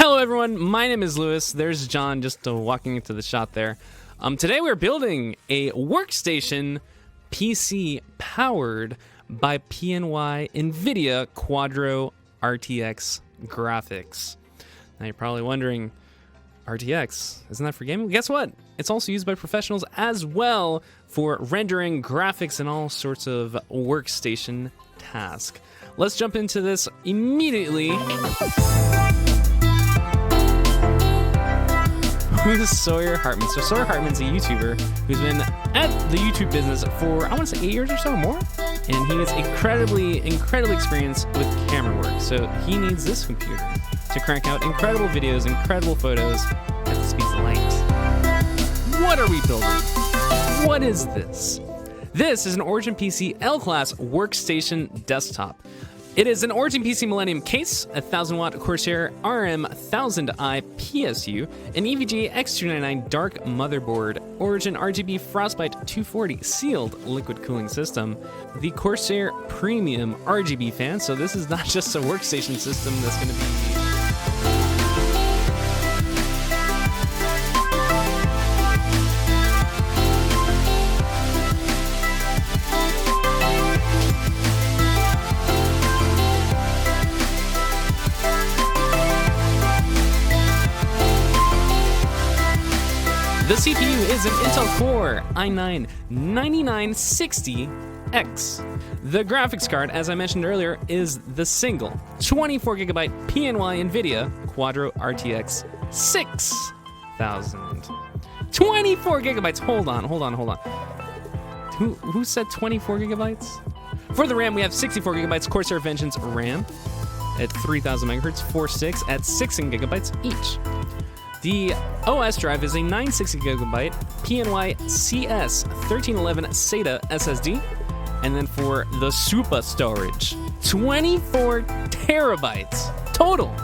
Hello everyone, my name is Lewis. There's John just walking into the shot there. Today we're building a workstation PC powered by PNY NVIDIA Quadro RTX graphics. Now you're probably wondering, RTX, isn't that for gaming? Well, guess what? It's also used by professionals as well for rendering graphics and all sorts of workstation tasks. Let's jump into this immediately. Who's Sawyer Hartman? So Sawyer Hartman's a YouTuber who's been at the YouTube business for, I want to say 8 years or so, more? And he is incredibly experienced with camera work. So he needs this computer to crank out incredible videos, incredible photos at the speeds of light. What are we building? What is this? This is an Origin PC L-Class workstation desktop. It is an Origin PC Millennium case, a 1000-watt Corsair RM1000i PSU, an EVGA X299 dark motherboard, Origin RGB Frostbite 240 sealed liquid cooling system, the Corsair Premium RGB fan, so this is not just a workstation system that's going to be... The CPU is an Intel Core i9-9960X. The graphics card, as I mentioned earlier, is the single 24GB PNY NVIDIA Quadro RTX 6000. 24 gigabytes. Hold on. Who said 24 gigabytes? For the RAM, we have 64 gigabytes Corsair Vengeance RAM at 3000 megahertz, 4.6 at 16 gigabytes each. The OS drive is a 960GB PNY CS 1311 SATA SSD. And then for the super storage, 24 terabytes total.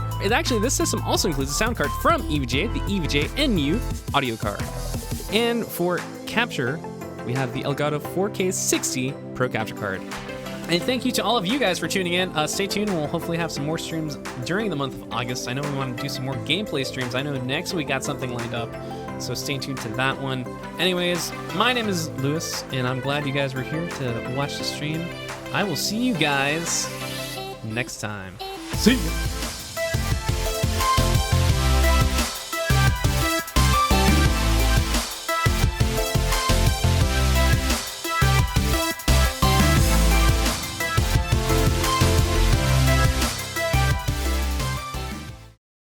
This system also includes a sound card from EVGA, the EVGA NU audio card. And for capture, we have the Elgato 4K 60 Pro capture card. And thank you to all of you guys for tuning in. Stay tuned. We'll hopefully have some more streams during the month of August. I know we want to do some more gameplay streams. I know next week got something lined up, so stay tuned to that one. Anyways, my name is Lewis, and I'm glad you guys were here to watch the stream. I will see you guys next time. See ya.